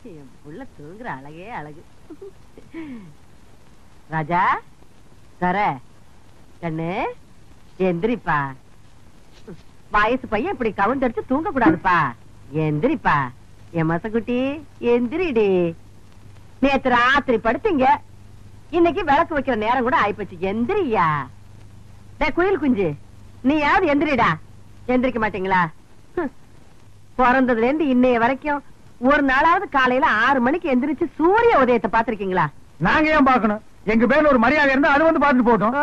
என் புள்ள தூங்குற அழகே அழகு. ராஜா சர கண்ணு எந்திரிப்பா. வயசு பையன் இப்படி கவுந்தடிச்சு தூங்க கூடாதுப்பா. எந்திரிப்பா என் மசக்குட்டி, எந்திரிடி. நேத்து ராத்திரி படுத்தீங்க, இன்னைக்கு விளக்கு வைக்கிற நேரம் கூட ஆயிப்போச்சு. எந்திரியா குயில் குஞ்சு, நீ யாவது எந்திரிடா. எந்திரிக்க மாட்டீங்களா? பிறந்ததுல இருந்து இன்னைய வரைக்கும் ஒரு நாளாவது காலையில 6 மணிக்கு எந்திரிச்சு சூரிய உதயத்தை பாத்திருக்கீங்களா? நாங்க ஏன் பாக்கணும்? எங்க பேர்ல ஒரு மரியாதை இருந்தா அது வந்து பாத்துட்டு போட்டோம்.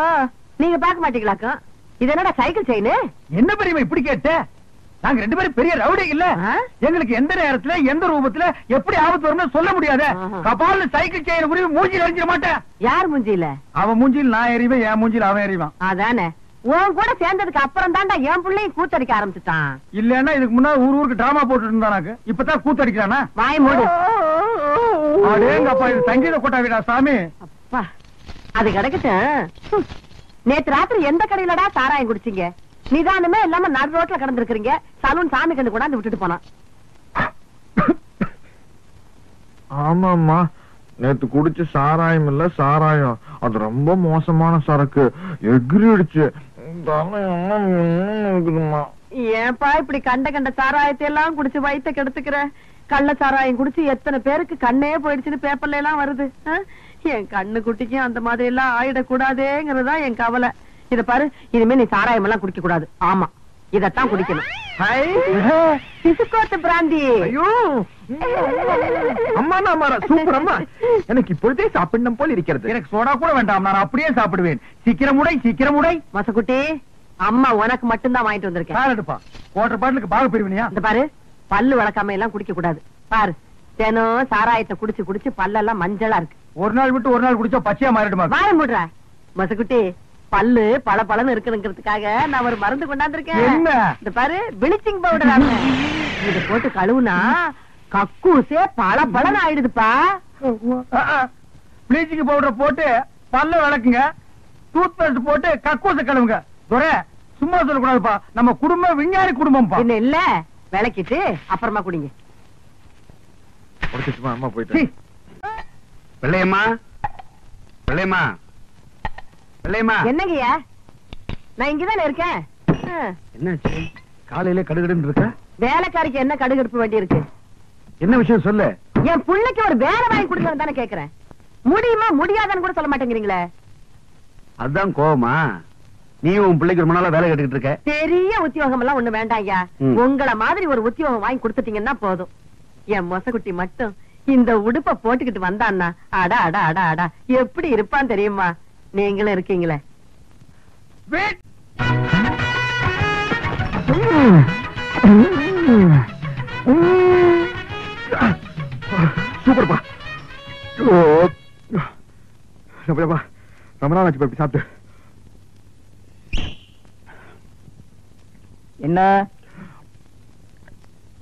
நீங்க பாக்க மாட்டீங்களாக்கும்? இது என்னடா சைக்கிள் செயின்? என்ன பெரியமா இப்படி கேட்ட? நாங்க 2 பேரும் பெரிய ரவுடி இல்ல. எங்களுக்கு எந்த நேரத்துல எந்த ரூபத்துல எப்படி ஆபத்து வரும்னு சொல்ல முடியாது. கபால்ல சைக்கிள் செயின் உருவி மூஞ்சில எறிஞ்சிட மாட்டேன். யார் மூஞ்சில? அவன் மூஞ்சில் நான் எறிவேன், என் மூஞ்சில் அவன் எறிவான். அதானே. உன் கூட சேர்ந்ததுக்கு அப்புறம் தான்டா என் பிள்ளையும் கூத்தடிக்க ஆரம்பிச்சுட்டான். இல்லன்னா இதுக்கு முன்னாடி ஊருக்கு டிராமா போட்டு இருந்தானாக்கு, இப்பதான் கூத்தடிக்கிறானா? வாய் மூடு. அடேங்கப்பா, இது சங்கீத கொட்டாவிடா சாமி. அப்பா அது கிடக்கட்டும். நேத்து ராத்திரி எந்த கடையிலடா சாராயம் குடிச்சீங்க? நிதானமே இல்லாம நடு ரோட்ல கடந்திருக்கீங்க. சலூன் சாமி கண்டு கொண்டாந்து விட்டுட்டு போனான். ஆமாமா, நேத்து குடிச்ச சாராயம் இல்ல சாராயம், அது ரொம்ப மோசமான சரக்கு, எகிரிடுச்சு. ஏன்பா இப்படி கண்ட கண்ட சாராயத்தை எல்லாம் குடிச்சு வயித்த கெடுத்துக்கிற? கள்ள சாராயம் குடிச்சு எத்தனை பேருக்கு கண்ணே போயிடுச்சுன்னு பேப்பர்ல எல்லாம் வருது. என் கண்ணு குட்டிக்கும் அந்த மாதிரி எல்லாம் ஆயிடக்கூடாதேங்கிறதா என் கவலை. இத பாரு, இனிமே நீ சாராயம் எல்லாம் குடிக்க கூடாது. ஆமா, இதத்தான் குடிக்கணும். சிசுக்கோட்டு பிராந்தி. அம்மா நாமாரா சூப்பர் அம்மா, எனக்கு இப்பொழுதே சாப்பிடணும் போல் இருக்கிறது. எனக்கு சோடா கூட வேண்டாம், நான் அப்படியே சாப்பிடுவேன். சீக்கிரம் உடை, சீக்கிரம் உடை. மசக்குட்டி, அம்மா உனக்கு மட்டும்தான் வாங்கிட்டு வந்திருக்கேன். எடுப்பா, குவார்டர் பாட்டிலுக்கு பாக பிரிவினியா? இந்த பாரு, பல்லு வளர்க்காம எல்லாம் குடிக்க கூடாது. பாரு, தினம் சாராயத்தை குடிச்சு குடிச்சு பல்லெல்லாம் மஞ்சளா இருக்கு. ஒரு நாள் விட்டு ஒரு நாள் குடிச்சா பச்சையா மாறிடுமா? வாய மூடுற மசக்குட்டி. பல்லு பல பலன்னு இருக்குங்கிறதுக்காக நான் ஒரு மருந்து கொண்டாந்துருக்கேன். இந்த பாரு, பிளீச்சிங் பவுடர். இத போட்டு கழுவுனா கக்கூசே பல பலன்னு ஆயிடுதுப்பா. பிளீச்சிங் பவுடர் போட்டு பல்ல விளக்குங்க, டூத் பேஸ்ட் போட்டு கக்கூச கழுவுங்க. சும்மா சொல்லக்கூடாதுப்பா, நம்ம குடும்பம் விஞ்ஞானி குடும்பம். என்ன இல்ல, விளக்கிட்டு அப்புறமா குடிங்க. அம்மா போயிட்டு. பிள்ளையம்மா, பிள்ளையம்மா, பிள்ளையம்மா. என்னங்கய்யா, நான் இங்கதானே இருக்கேன். என்னாச்சு? காலையில கடுகடுன்னு இருக்க? வேலைக்காரிக்கு என்ன கடுகடுப்பு வேண்டி இருக்கு? என்ன விஷயம் சொல்லு. என் பிள்ளைக்கு ஒரு வேலை வாங்கி கொடுக்கணும் தானே கேக்குறேன். முடியுமா முடியாதான்னு கூட சொல்ல மாட்டேங்கிறீங்களே. அதுதான் கோவமா? நீ உன் பிள்ளைக்கு ரொம்ப நாளா வேலை கேட்டுக்கிட்டு இருக்க. பெரிய உத்தியோகம் எல்லாம் ஒண்ணு வேண்டாம் ஐயா. உங்கள மாதிரி ஒரு உத்தியோகம் வாங்கி கொடுத்துட்டீங்கன்னா போதும். என் மொசக்குட்டி மட்டும் இந்த உடுப்ப போட்டுக்கிட்டு வந்தான்னா அடா அடா அடா அடா எப்படி இருப்பான் தெரியுமா? நீங்களும் இருக்கீங்களே. சூப்பர்ப்பா. ரொம்ப நாள் ஆச்சு சாப்பிட்டு. என்ன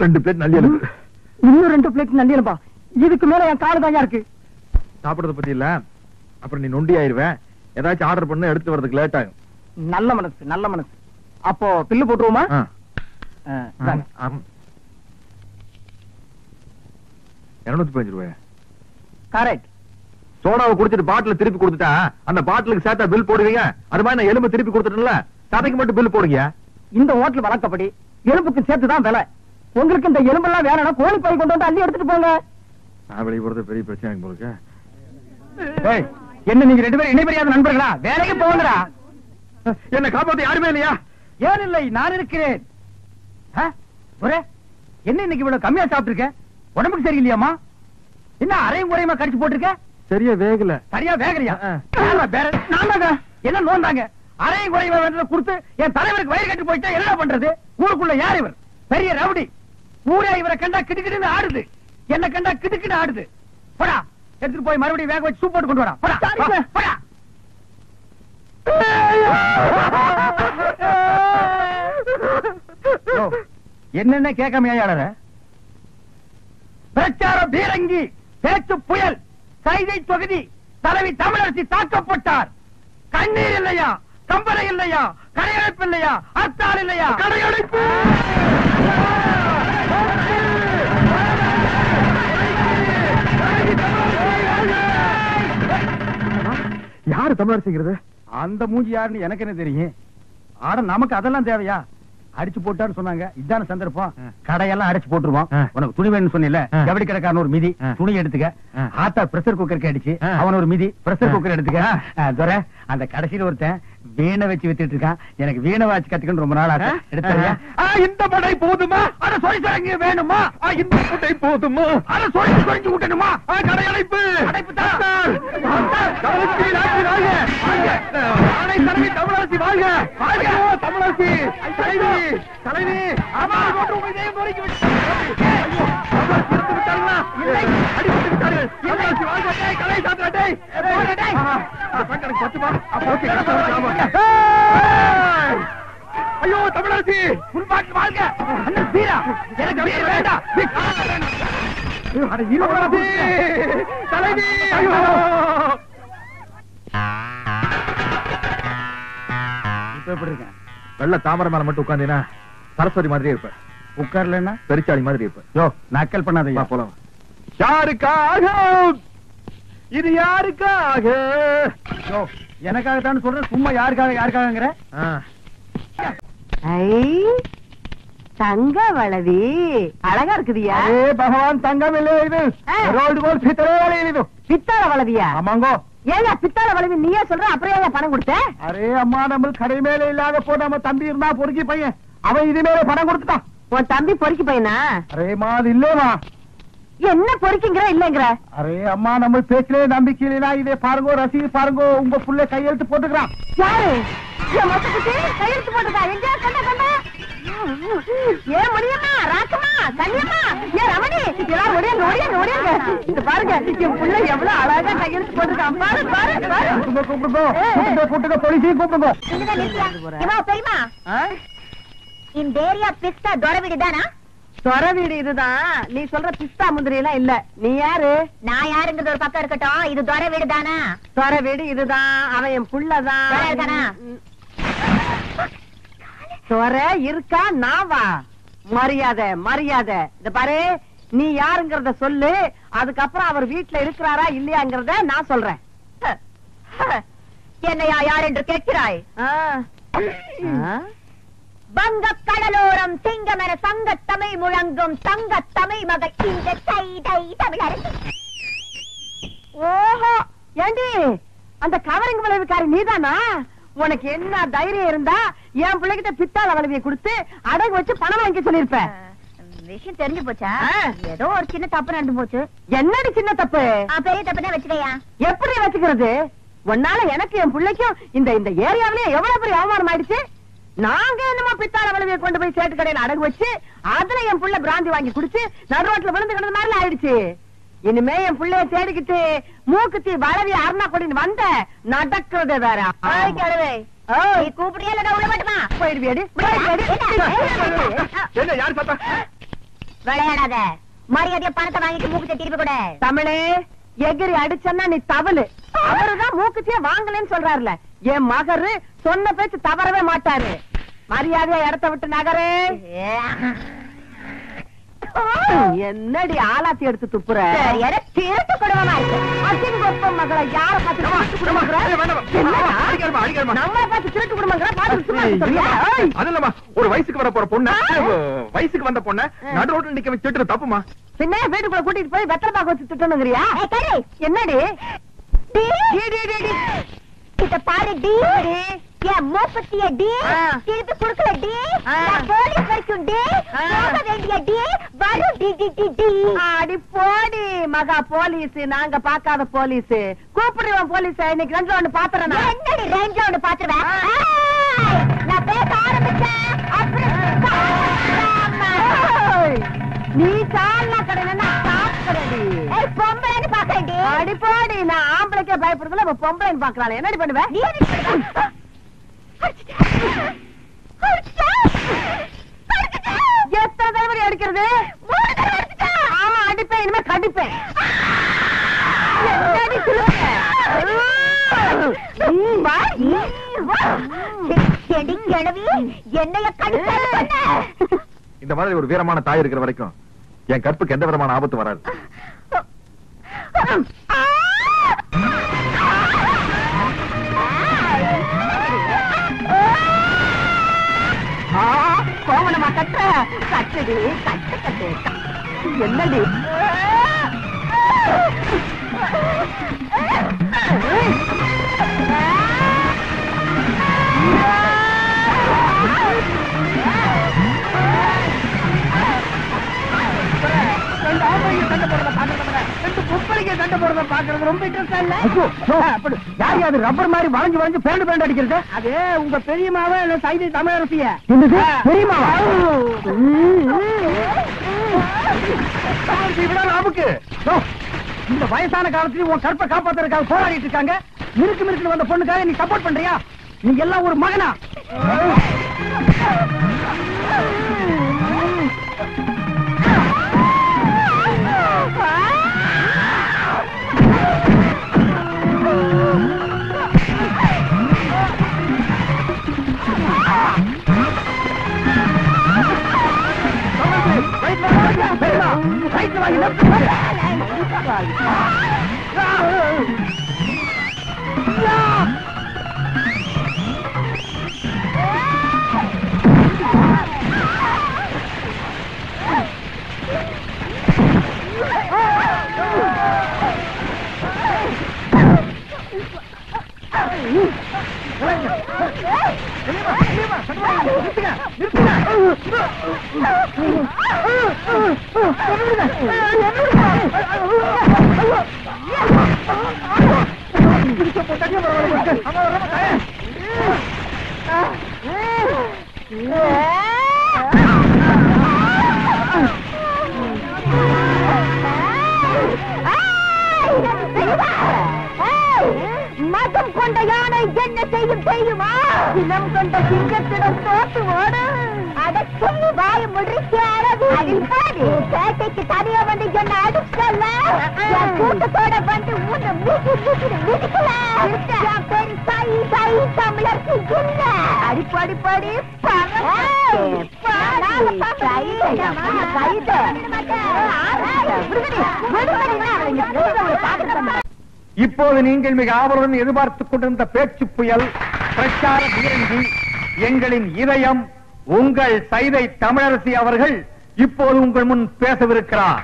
2 பிளேட் நல்லி எலும்பு. இன்னும் 2 பிளேட் நல்லி எலும்பா? இதுக்கு மேல என் காலு தாயா இருக்கு. சாப்பிடறத பத்தி இல்ல, அப்புறம் நீ நொண்டி ஆயிருவேன். ஏதாச்சும் ஆர்டர் பண்ண எடுத்து வரதுக்கு லேட் ஆகும். நல்ல மனசு, நல்ல மனசு. அப்போ பில்லு போட்டுருவோமா? 215 ரூபாய். கரெக்ட். சோடாவை குடிச்சிட்டு பாட்டில் திருப்பி கொடுத்துட்டா அந்த பாட்டிலுக்கு சேர்த்தா பில் போடுவீங்க. அது மாதிரி நான் எலும்பு திருப்பி கொடுத்துட்டேன்ல, சதைக்கு மட்டும் பில் போடுங்க. இந்த ஹோட்டல் வழக்கப்படி எலும்புக்கு சேர்த்துதான் விலை. உங்களுக்கு இந்த எலும்பெல்லாம் வேணும்னா கோழி பை கொண்டு வந்து அள்ளி எடுத்துட்டு போங்க. நான் வெளியே போறது பெரிய பிரச்சனை போலுக்கு. என்ன நீங்க 2 பேரும் இணைபெரியாத நண்பர்களா? வேலைக்கு போங்கடா. என்ன காப்பாத்த யாருமே இல்லையா? ஏன் இல்லை, நான் இருக்கிறேன். என்ன இன்னைக்கு இவ்வளவு கம்மியா சாப்பிட்டு இருக்க? உடம்புக்கு சரியில்லையாமா? என்ன அரையும் குறையுமா கடிச்சு போட்டிருக்க? சரியா வேகல. சரியா வேகலையா? என்ன நோந்தாங்க? அரையும் குறையுமா வேண்டத கொடுத்து என் தலைவருக்கு வயிறு கட்டி போயிட்டா என்ன பண்றது? ஊருக்குள்ள யார் இவர்? பெரிய ரவுடி. ஊரே இவரை கண்டா கிடுக்கிடுன்னு ஆடுது, என்ன கண்டா கிடுக்கிட்டு ஆடுது. போடா, எடுத்துட்டு போய் மறுபடியும் வேக வச்சு சூப் போட்டு கொண்டு வரா. போடா. என்னென்ன கேட்காம ஏழற? பிரச்சார பீரங்கி, பேச்சு புயல், கைதை தொகுதி தலைவி தமிழரசி தாக்கப்பட்டார். கண்ணீர் இல்லையா, கம்பளை இல்லையா, கடையடைப்பு இல்லையா, அர்த்தால் இல்லையா? கடையடைப்பு. தமிழரசிங்கிறது? அந்த மூஞ்சி யாருன்னு எனக்கு என்ன தெரியும்? ஆட நமக்கு அதெல்லாம் தேவையா? அடிச்சு போட்டான்னு சொன்னாங்க, இதான சந்தர்ப்பம். கடையெல்லாம் அடிச்சு போட்டுருவோம். உனக்கு துணி வேணும்னு சொன்னில, ஜவுளி கடைக்காரன் ஒரு மிதி துணி எடுத்துக்க. ஆத்தா பிரஷர் குக்கருக்கு அடிச்சு அவன் ஒரு மிதி பிரஷர் குக்கர் எடுத்துக்க. துரை, அந்த கடைசியில ஒருத்தன் வீணை வச்சு வித்துட்டு இருக்கான். எனக்கு வீணை வாச்சு கத்துக்கணும் ரொம்ப நாள் ஆச்சு. எடுத்தா இந்த படை போதுமா? அத சொல்லி தரங்க வேணுமா? இந்த படை போதுமா? அத சொல்லி சொல்லி விட்டணுமா? கடை அடைப்பு தமிழரசி வாழ்க! தமிழரசி தலைவி ஐயோ தமிழரசி முன்பாட்டு வாழ்க! எனக்கு வேண்டாம் தலைவி. ஐயோ எப்படி இருக்கேன்? வெள்ள தாமரை மேல மட்டும் உட்காந்தீங்கன்னா சரஸ்வதி மாதிரி இருப்ப. உட்கார்லன்னா பெருச்சாளி மாதிரி இருப்ப. யோ நக்கல் பண்ணாதயா. போலாம். யாருக்காக? இது யாருக்காக? யோ எனக்காகத்தான் சொல்றேன், சும்மா யாருக்காகங்கிற? தங்க வளவி அழகா இருக்குதியா? பகவான் தங்கம் இல்லை, இது ரோடு போல் பித்தளை இது. பித்தாள வளவியா? ஆமாங்கோ. ஏங்க பித்தாள வளவி நீயே சொல்ற, அப்புறம் ஏன் பணம் கொடுத்த? அரே அம்மா, நம்ம கடை மேல இல்லாத போ நம்ம தம்பி இருந்தா பொறுக்கி பையன், அவன் இது மேல பணம் கொடுத்துட்டான். உன் தம்பி பொறுக்கி பையனா? அரேமா அது இல்லேமா. என்ன பொறுக்கிங்கிற இல்லங்கிற? அரே அம்மா, நம்ம பேச்சிலே நம்பிக்கை இல்லைனா இதே பாருங்கோ, ரசீது பாருங்கோ, உங்க புள்ள கையெழுத்து போட்டுக்கிறான். யாரு? என் மொத்த குட்டி கையெழுத்து போட்டுக்கா? எங்க கண்ண கண்ண? ஏன் முடியம்மா, ராக்கம்மா, கண்ணியம்மா, ஏன் ரமணி, எல்லாரும் ஒடியாங்க ஒடியாங்க ஒடியாங்க. இது பாருங்க, என் புள்ள எவ்வளவு அழகா கையெழுத்து போட்டுருக்கான். பாரு பாரு பாரு. கூப்பிடுங்க போலீஸையும் கூப்பிடுங்க. பெரியமா, இந்த ஏரியா பிஸ்தா துரை வீடு தானா? துறை வீடு இதுதான். நீ சொல்ற பிஸ்தா முந்திரி எல்லாம் இல்ல. நீ யாரு? நான் யாருங்கிறது ஒரு பக்கம் இருக்கட்டும், இது துரை வீடு தானா? துறை வீடு இதுதான். அவன் என் புள்ளதான். துரை இருக்கானா? துறை இருக்கா? நாவா? மரியாதை மரியாதை. இந்த பாரு, நீ யாருங்கறத சொல்லு, அதுக்கப்புறம் அவர் வீட்டுல இருக்கிறாரா இல்லையாங்கிறத நான் சொல்றேன். என்னையா யார் என்று கேட்கிறாய்? வங்க கடலோரம் சிங்கம் என சங்க தமிழ் முழங்கும் தங்க தமிழ் மகள் இந்த தமிழரசி. ஓஹோ, ஏண்டி அந்த கவரிங் விளைவுக்காரி நீதானா? உனக்கு என்ன தைரியம் இருந்தா என் பிள்ளைகிட்ட பித்தாள வளவியை கொடுத்து அடகு வச்சு பணம் வாங்கி சொல்லிருப்ப. விஷயம் தெரிஞ்சு போச்சா? ஏதோ ஒரு சின்ன தப்பு நடந்து போச்சு. என்னடி சின்ன தப்பு? பெரிய தப்பு தான் வச்சுக்கையா. எப்படி வச்சுக்கிறது? உன்னால எனக்கு என் பிள்ளைக்கும் இந்த இந்த ஏரியாவிலேயே எவ்வளவு பெரிய அவமானம் ஆயிடுச்சு. நாங்க என்னமா பித்தாள வளவியை கொண்டு போய் சேட்டு கடையில அடகு வச்சு அதுல என் புள்ள பிராந்தி வாங்கி குடிச்சு நடுரோட்ல விழுந்து கிடந்த மாதிரி ஆயிடுச்சு. இனிமே என் பிள்ளைய தேடிக்கிட்டு மூக்குத்தி வளவி அருணா கொடின்னு வந்த நடக்கிறது வேற. கூப்பிடுறியா இல்ல உள்ள மட்டுமா போயிடுவியடி. என்ன யாரு பார்த்தா? விளையாடாத, மரியாதைய பணத்தை வாங்கிட்டு மூக்குத்தி திருப்பி கூட. தமிழே, எகிரி அடிச்சன்னா நீ தவளு. அவருதான் மூக்குத்தியே வாங்கலன்னு சொல்றாருல. என் மகரு சொன்ன பேச்சு தவறவே மாட்டாரு. மரியாதையா இடத்த விட்டு நகரே. என்னடி ஆலாத்தி எடுத்து துப்புற? திருட்டு குடும்பமா இருக்கு. அசிங்கொப்ப மகளை யார பார்த்து திருட்டு குடும்பங்கிற? நம்மளை பார்த்து திருட்டு குடும்பங்கிற? அது இல்லம்மா, ஒரு வயசுக்கு வர போற பொண்ணு, வயசுக்கு வந்த பொண்ணு நடு ரோட்ல நிக்க வச்சு திட்டுறது தப்புமா? பின்ன வீட்டுக்குள்ள கூட்டிட்டு போய் வெத்தலை பாக்க வச்சு திட்டணுங்கிறியா? என்னடி இத பாரு டி, என் மூப்பத்திய டி, திருப்பி குடுக்கல டி, போலீஸ் வரைக்கும் டி, போக வேண்டிய டி, வரும் டி டி டி டி. அடி போடி மகா போலீஸ், நாங்க பாக்காத போலீஸ். கூப்பிடுவோம் போலீஸ். இன்னைக்கு ரெண்டுல ஒண்ணு பாத்துறேன். என்னடி ரெண்டுல ஒண்ணு பாத்துருவேன்? நான் பேச ஆரம்பிச்சேன் நீ சாலா கடையில சாப்பிடுறடி. பொம்பளைன்னு பாக்கடி. அடி போடி, நான் ஆம்பளைக்கே பயப்படுறதுல இப்ப பொம்பளைன்னு பாக்குறாள். என்னடி பண்ணுவேன்? நீ எத்தனை தடவை அடிக்கிறது? ஆமா அடிப்பேன், இனிமே கடிப்பேன். என்னைய கடிக்க. இந்த மாதிரி ஒரு வீரமான தாய் இருக்கிற வரைக்கும் என் கற்புக்கு எந்த விதமான ஆபத்து வராது. பூவனமா கட்டுற கட்டுடி கட்டு கட்டு என்னடி ரப்பர் மாதிரி வளைஞ்சு வளைஞ்சு பேண்ட் பேண்ட் அடிக்கிறது அது உங்க பெரியமாவ சைதை தமிழரசிய பெரியமாவா நமக்கு இந்த வயசான காலத்துல உன் கற்பை காப்பாத்துறதுக்காக போராடிட்டு இருக்காங்க மிருக்கு மிருக்கு வந்த பொண்ணுக்காக நீ சப்போர்ட் பண்றியா நீ எல்லாம் ஒரு மகனா மதம் கொண்ட யானை என்ன செய்யும் தெரியுமா? இனம் கொண்ட சிங்கத்திடம் தோத்து ஓடு. அதை சொல்லி வாய முடிக்கைக்கு தனியா வந்து என்ன அடிச்சல கூட்டத்தோட வந்து ஊட்ட மிதிக்கல பெரிய தாய் தாய் தமிழருக்கு இல்ல அடிப்படி படி இப்போது நீங்கள் மிக ஆவலுடன் எதிர்பார்த்துக் கொண்டிருந்த பேச்சு புயல் பிரச்சார பீரங்கி எங்களின் இதயம் உங்கள் சைதை தமிழரசி அவர்கள் இப்போது உங்கள் முன் பேசவிருக்கிறார்.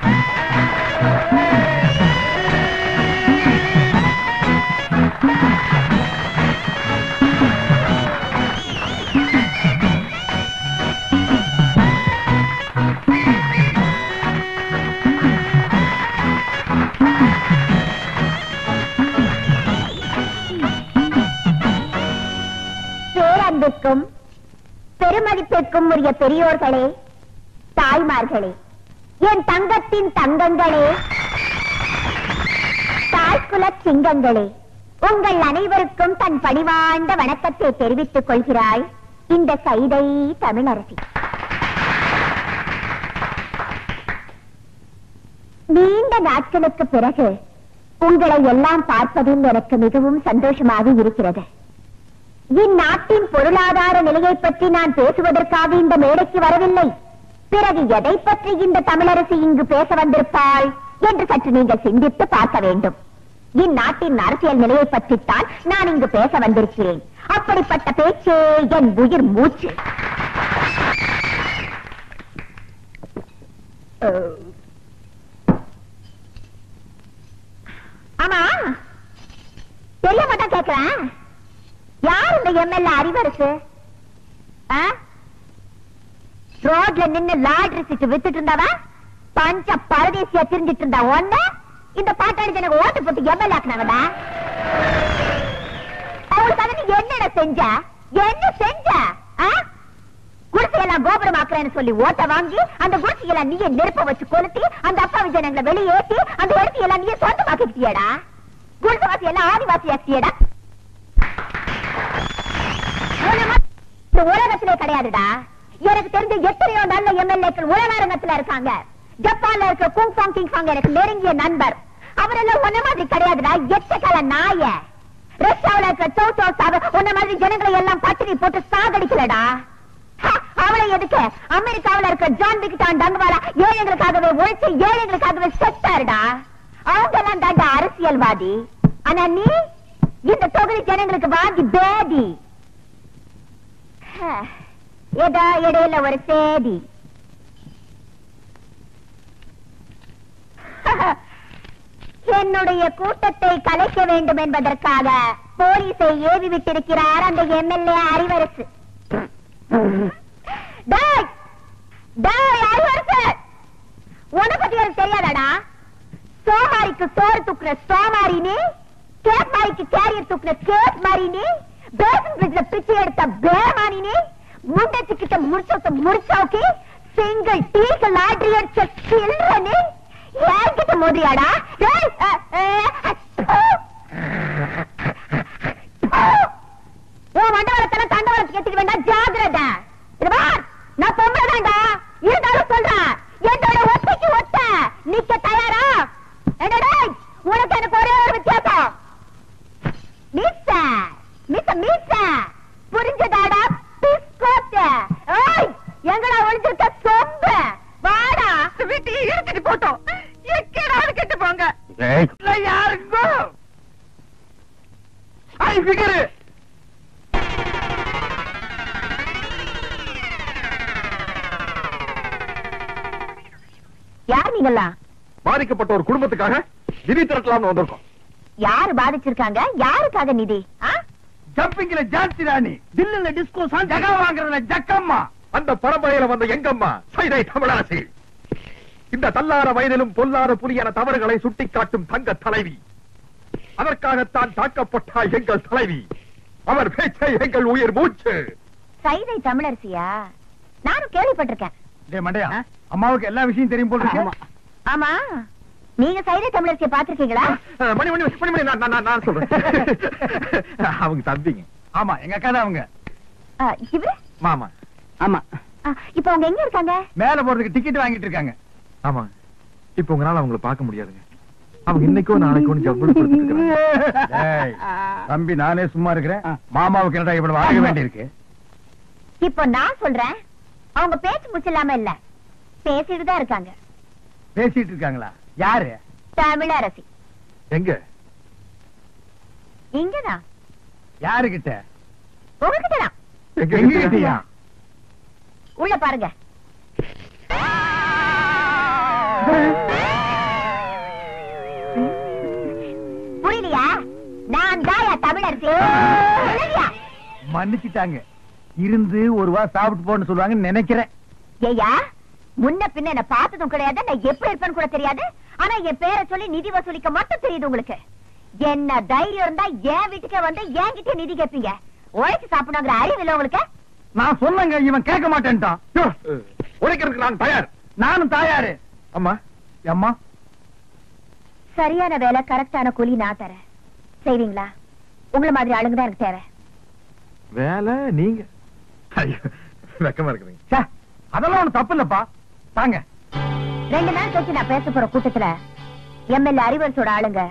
பேரன்புக்கும் பெருமதிப்பிற்கும் உரிய பெரியோர்களே, தாய்மார்களே, என் தங்கத்தின் தங்கங்களே, தாய்க்குல சிங்கங்களே, உங்கள் அனைவருக்கும் தன் பணிவாழ்ந்த வணக்கத்தை தெரிவித்துக் கொள்கிறாய் இந்த சைதை தமிழரசி. நீண்ட நாட்களுக்கு பிறகு உங்களை எல்லாம் பார்ப்பதில் எனக்கு மிகவும் சந்தோஷமாக இருக்கிறது. இந்நாட்டின் பொருளாதார நிலையை பற்றி நான் பேசுவதற்காக இந்த மேடைக்கு வரவில்லை. பிறகு எதை பற்றி இந்த தமிழரசி இங்கு பேச வந்திருப்பாள் என்று சற்று நீங்கள் சிந்தித்து பார்க்க வேண்டும். இந்நாட்டின் அரசியல் நிலையை பற்றித்தான் நான் இங்கு பேச வந்திருக்கிறேன். அப்படிப்பட்ட பேச்சே என் உயிர் மூச்சு. ஆமா, தெரிய மாட்டா கேட்கிறேன், யார் இந்த எம்எல்ஏ அறிவரசு? ரோட்ல நின்னு லாட்ரி சீட்டு வித்துட்டு இருந்தாவா பஞ்ச பரதேசியா திரிஞ்சிட்டு இருந்தா ஒண்ணு இந்த பாட்டாளி எனக்கு ஓட்டு போட்டு எம்எல்ஏ ஆக்குனாங்கடா. அவங்களுக்காக நீ என்னடா செஞ்ச? என்ன செஞ்ச? குடிசையெல்லாம் கோபுரமாக்குறேன்னு சொல்லி ஓட்ட வாங்கி அந்த குடிசையெல்லாம் நீயே நெருப்ப வச்சு கொளுத்தி அந்த அப்பாவி ஜனங்களை வெளியேற்றி அந்த இடத்தையெல்லாம் நீயே சொந்தமாக்கிட்டியடா. குடிசைவாசி எல்லாம் ஆதிவாசி ஆக்கியடா. உலகத்திலே கிடையாதுடா. எனக்கு தெரிஞ்ச எத்தனையோ நல்ல எம்எல்ஏக்கள் உலகத்துல இருக்காங்க. ஜப்பான்ல இருக்க குங்ஃபாங் கிங்ஃபாங் எனக்கு நெருங்கிய நண்பர். அவரெல்லாம் ஒன்ன மாதிரி கிடையாதுடா. எச்சக்கால நாய. ரஷ்யாவில இருக்க சௌசாவ ஒன்ன மாதிரி ஜனங்களை எல்லாம் பட்டினி போட்டு சாகடிக்கலடா. அவளை எதுக்கு? அமெரிக்காவில இருக்க ஜான் விக்டான் டங்குவாலா ஏழைகளுக்காகவே உழைச்சு ஏழைகளுக்காகவே செத்தாருடா. அவங்க எல்லாம் தாண்டா அரசியல்வாதி. ஆனா நீ இந்த தொகுதி ஜனங்களுக்கு வாங்கி பேதி. ஏதா இடையில ஒரு சேதி. என்னுடைய கூட்டத்தை கலைக்க வேண்டும் என்பதற்காக போலீஸை ஏவி விட்டிருக்கிறார் அந்த எம்எல்ஏ அறிவரசு. உன பத்தி எனக்கு தெரியாதாடா? சோமாரிக்கு சோறு தூக்குற சோமாரி நீ, கேப் மாரிக்கு கேரியர் தூக்குற கேப் மாரி நீ, பேசன் பிரிட்ஜ்ல பிச்சை எடுத்த பேமானி நீ, முண்டச்சுக்கிட்ட முடிச்சோக்கி சிங்கிள் டீக்கு லாட்ரி அடிச்ச சில்றனே ஏங்கிட்ட மோதியாடா? உன் மண்டவளத்தன தண்டவளத்துக்கு எடுத்துக்க வேண்டாம், ஜாகிரதா. நான் பொம்பளைதான்டா, இருந்தாலும் சொல்றேன், என்னோட ஒத்தைக்கு ஒத்த நிக்க தயாரா? என்னடா உனக்கு எனக்கு ஒரே ஒரு வித்தியாசம், மிஸ் மிஸ் மிஸ் புரிஞ்சதாடா? பிஸ்கோட் எங்கடா ஒளிஞ்சிருக்க சொம்ப? வாடா வீட்டு எடுத்துட்டு போட்டோம், எக்கடா கெட்டு போங்க. யாருங்கோ ஐ ஃபிகர் யார் நீங்களா? பாதிக்கப்பட்ட ஒரு குடும்பத்துக்காக நிதி திரட்டலாம்னு வந்திருக்கோம். யாரு பாதிச்சிருக்காங்க? யாருக்காக நிதி? ஜம்பிங்ல ஜான்சி ராணி, தில்லுல டிஸ்கோ சாங், ஜகா வாங்குறதுல ஜக்கம்மா. அந்த பரம்பரையில வந்த எங்கம்மா சைதை தமிழரசி. இந்த தள்ளார வயதிலும் பொல்லார புலியான தவறுகளை சுட்டிக்காட்டும் தங்க தலைவி. அதற்காகத்தான் தாக்கப்பட்டார் எங்கள் தலைவி. அவர் பேச்சை எங்கள் உயிர் மூச்சு. சைதை தமிழரசியா? நானும் கேள்விப்பட்டிருக்கேன். டேய் மண்டையா, அம்மாவுக்கு எல்லா விஷயம் தெரியும் போல இருக்கு. ஆமா, நீங்க சைதை தமிழரசியை பாத்திருக்கீங்களா? மணி மணி மணி மணி நான் சொல்றேன். அவங்க தம்பிங்க. ஆமா, எங்க அக்கா தான் அவங்க. இவரு மாமா. ஆமா. இப்ப அவங்க எங்க இருக்காங்க? மேல போறதுக்கு டிக்கெட் வாங்கிட்டு இருக்காங்க. ஆமா, இப்ப உங்களால அவங்கள பார்க்க முடியாதுங்க. அவங்க இன்னைக்கோ நாளைக்கோ ஜவ்வளவு கொடுத்துருக்காங்க. தம்பி, நானே சும்மா இருக்கிறேன். மாமாவுக்கு என்னடா இவ்வளவு வாங்க வேண்டி இருக்கு? இப்ப நான் சொல்றேன், அவங்க பேச்சு முடிச்சில்லாம இல்ல, பேசிட்டு தான் இருக்காங்க. பேசிட்டு இருக்காங்களா? யாரு? தமிழரசி. எங்க? இங்கதான். யாருகிட்ட? உங்ககிட்டதான். எங்க கிட்டயா? உள்ள பாருங்க. புரியலையா? நான் தாயா தமிழரசி. மன்னிச்சுட்டாங்க. இருந்து ஒரு வா சாப்பிட்டு போன்னு சொல்லுவாங்கன்னு நினைக்கிறேன். ஏயா, முன்ன பின்ன என்ன பார்த்ததும் கிடையாது, நான் எப்படி இருப்பேன்னு கூட தெரியாது. ஆனா என் பேரை சொல்லி நிதி வசூலிக்க மட்டும் தெரியுது உங்களுக்கு. என்ன தைரியம் இருந்தா என் வீட்டுக்கே வந்து என்கிட்ட நிதி கேட்பீங்க? உழைச்சு சாப்பிடணுங்கிற அறிவு இல்ல உங்களுக்கு? நான் சொன்னங்க, இவன் கேட்க மாட்டேன்ட்டான். உழைக்கிறதுக்கு நான் தயார். நானும் தயாரு. அம்மா. அம்மா, சரியான வேலை, கரெக்டான கூலி நான் தரேன். செய்வீங்களா? உங்களை மாதிரி ஆளுங்க தான் எனக்கு தேவை. வேலை நீங்க? வெக்கமா இருக்குதுங்க. அதெல்லாம் ஒண்ணு தப்பு இல்லப்பா. தாங்க. 2 நாள் கழிச்சு நான் பேச போற கூட்டத்துல எம்எல்ஏ அறிவரசோட ஆளுங்க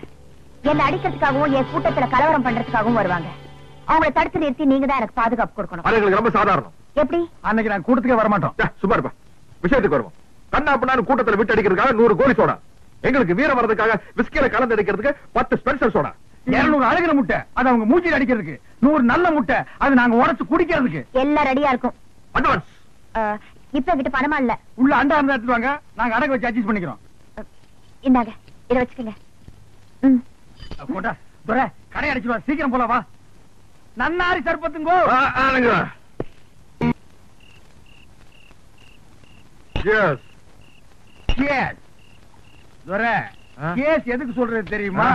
என்ன அடிக்கிறதுக்காகவும் என் கூட்டத்துல கலவரம் பண்றதுக்காகவும் வருவாங்க. அவங்களை தடுத்து நிறுத்தி நீங்க தான் எனக்கு பாதுகாப்பு கொடுக்கணும். அது எங்களுக்கு ரொம்ப சாதாரணம். எப்படி? அன்னைக்கு நான் கூட்டத்துக்கே வரமாட்டோம். சும்மா இருப்பா. விஷயத்துக்கு வருவோம். கண்ணா பண்ணான்னு கூட்டத்துல விட்டு அடிக்கிறதுக்காக 100 கோழி சோடா, எங்களுக்கு வீரம் வர்றதுக்காக விஸ்கில கலந்து அடிக்கிறதுக்கு 10 ஸ்பென்சர் சோடா, 200 அழகிற முட்டை அது அவங்க மூச்சில் அடிக்கிறதுக்கு, 100 நல்ல முட்டை அது நாங்க உடைச்சு குடிக்கிறதுக்கு. எல்லாம் ரெடியா இருக்கும். அட்வான்ஸ். இப்ப என்கிட்ட பணமா இல்ல. உள்ள அண்டா இருந்தா எடுத்துட்டு வாங்க, நாங்க அடகு வச்சு அட்ஜஸ்ட் பண்ணிக்கிறோம். இந்தாங்க, இத வச்சுக்கங்க. போட்டா துரை கடை அடிச்சுவா, சீக்கிரம் போல வா. நன்னாரி சர்பத்துங்கோ. துரை, கேஸ் எதுக்கு சொல்றது தெரியுமா?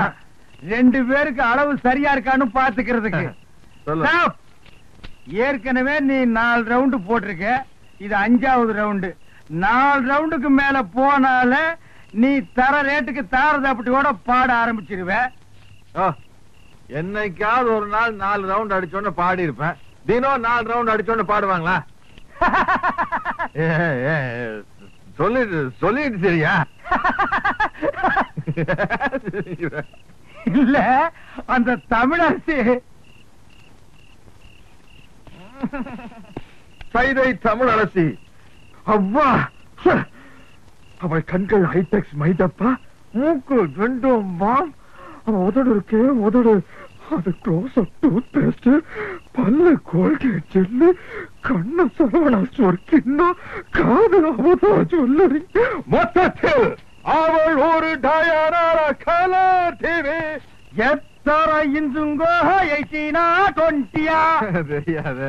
2 பேருக்கு அளவு சரியா இருக்கான்னு பாத்துக்கிறதுக்கு. ஏற்கனவே நீ 4 ரவுண்டு போட்டிருக்க, இது 5வது ரவுண்டு. 4 ரவுண்டுக்கு மேல போனால நீ தர ரேட்டுக்கு தாரதாப்பட்டியோட பாட ஆரம்பிச்சிருவ. என்னைக்காவது ஒரு நாள் 4 ரவுண்ட் அடிச்சோன்னு பாடி இருப்பேன். தினம் 4 ரவுண்ட் அடிச்சோன்னு பாடுவாங்களா? சொல்லிட்டு சரியா? இல்ல, அந்த தமிழரசி சைதை தமிழரசி. அவ்வா, அவள் கண்கள் ஹைடெக்ஸ் மைதப்பா, மூக்கு 2 மாம், அவன் உதடு இருக்கு, உதடு அது க்ளோஸ் டூத் பேஸ்ட், பல்ல கோல்கேட் ஜெல்லு, கண்ண சரவணா சொர்க்கின்னா, காது அவதா சொல்லி, மொத்தத்தில் அவள் ஒரு டயானார கலர் டிவி. எத்தனை இன்சுங்கோ 18 20 தெரியாத.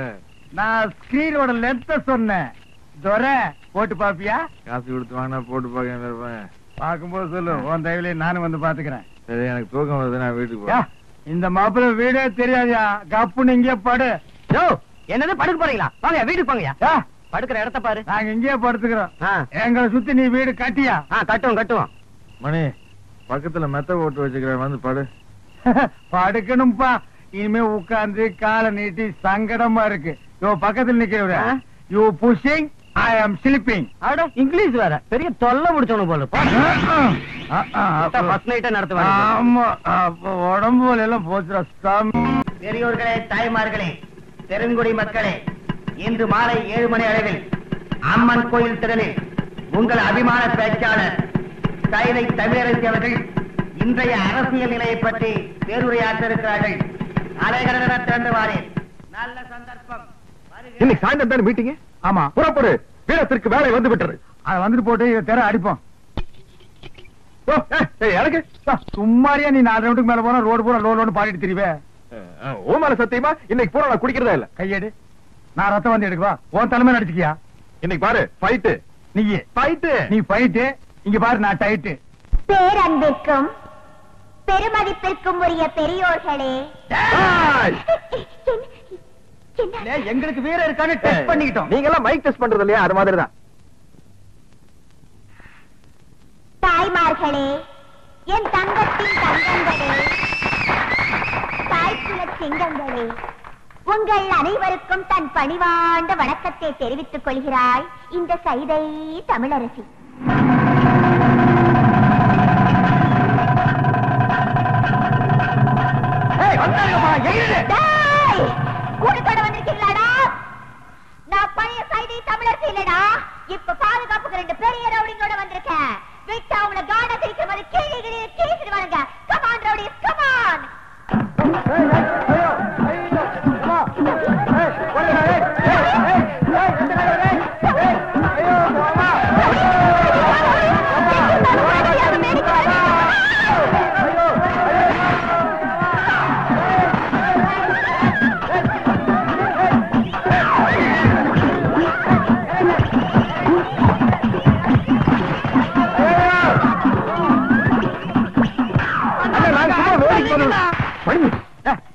நான் ஸ்கிரீனோட லென்த் சொன்னேன். துரை போட்டு பாப்பியா? காசு கொடுத்து வாங்கினா போட்டு பாக்க பாக்கும்போது சொல்லு, உன் தயவுல நானும் வந்து பாத்துக்கிறேன். சரி, எனக்கு தூக்கம் வருது, நான் வீட்டுக்கு யா, இந்த மாப்பிள்ள வீடே தெரியாதியா, கப்புன்னு இங்கே படு. என்னது படுக்க போறீங்களா? வாங்க வீட்டுக்கு போங்கயா. யா, படுக்கிற இடத்த பாரு. நாங்க இங்கேயே படுத்துக்கிறோம். எங்களை சுத்தி நீ வீடு கட்டியா? கட்டுவோம். மணி பக்கத்துல மெத்த போட்டு வச்சுக்கிறேன், வந்து படு. படுக்கணும்பா. இனிமே உட்கார்ந்து காலை நீட்டி சங்கடமா இருக்கு. யோ பக்கத்துல நிக்கிறவர, யூ புஷிங், ஐ ஆம் ஸ்லீப்பிங். அட இங்கிலீஷ் வேற பெரிய தொல்லை முடிச்சவனு போல. ஃபர்ஸ்ட் நைட்டே நடத்துவாங்க. ஆமா, அப்ப உடம்பு எல்லாம் போச்சுடா சாமி. பெரியோர்களே, தாய்மார்களே, பெருங்குடி மக்களே, இன்று மாலை 7 மணி அளவில் அம்மன் கோயில் திடலில் உங்கள் அபிமான பேச்சாளர் சைதை தமிழரசி அவர்கள் இன்றைய அரசியல் நிலையை பற்றி பேருரையாற்ற இருக்கிறார்கள். அலைகடன திறந்து வாரேன். நல்ல சந்தர்ப்பம். இன்னைக்கு சாயந்தரம் தானே மீட்டிங்? ஆமா, புறப்படு, வீரத்திற்கு வேலை வந்து விட்டது. அத வந்துட்டு போட்டு இதை தெர அடிப்போம். எனக்கு சும்மாரியா நீ 4 ரவுண்டுக்கு மேல போனா ரோடு பூரா லோடு பாடிட்டு திரிவே. ஓமால சத்தியமா இன்னைக்கு பூரா நான் குடிக்கிறதா இல்ல. கையெடு, நான் ரத்தம் வந்து எடுக்குவா. உன் தலைமை நடிச்சுக்கியா? இன்னைக்கு பாரு ஃபைட்டு. நீ ஃபைட்டு, நீ ஃபைட்டு. இங்க பாரு நான் டைட்டு. பேரன்பிற்கும் பெருமதிப்பிற்கும் உரிய பெரியோர்களே, எங்களுக்கு வீர இருக்கான்னு டெஸ்ட் பண்ணிக்கிட்டோம். நீங்க எல்லாம் மைக் டெஸ்ட் பண்றது இல்லையா? அது மாதிரிதான். தாய்மார்களே, என் தங்கத்தின் தங்கங்களே, தாய்க்குல சிங்கங்களே, உங்கள் அனைவருக்கும் தன் பணிவாண்ட வணக்கத்தை தெரிவித்துக் கொள்கிறாள் இந்த சைதை தமிழரசி. கூட்டத்தோட வந்திருக்கீங்களாடா? நான் பழைய சைதை தமிழரசி இல்லடா. இப்ப பாதுகாப்புக்கு 2 பெரிய ரவுடிங்களோட வந்திருக்கேன். விட்டு அவங்கள காட திரிக்கிற மாதிரி கீழே கீழ்ச்சிடுவானுங்க. Come on rowdies, come on.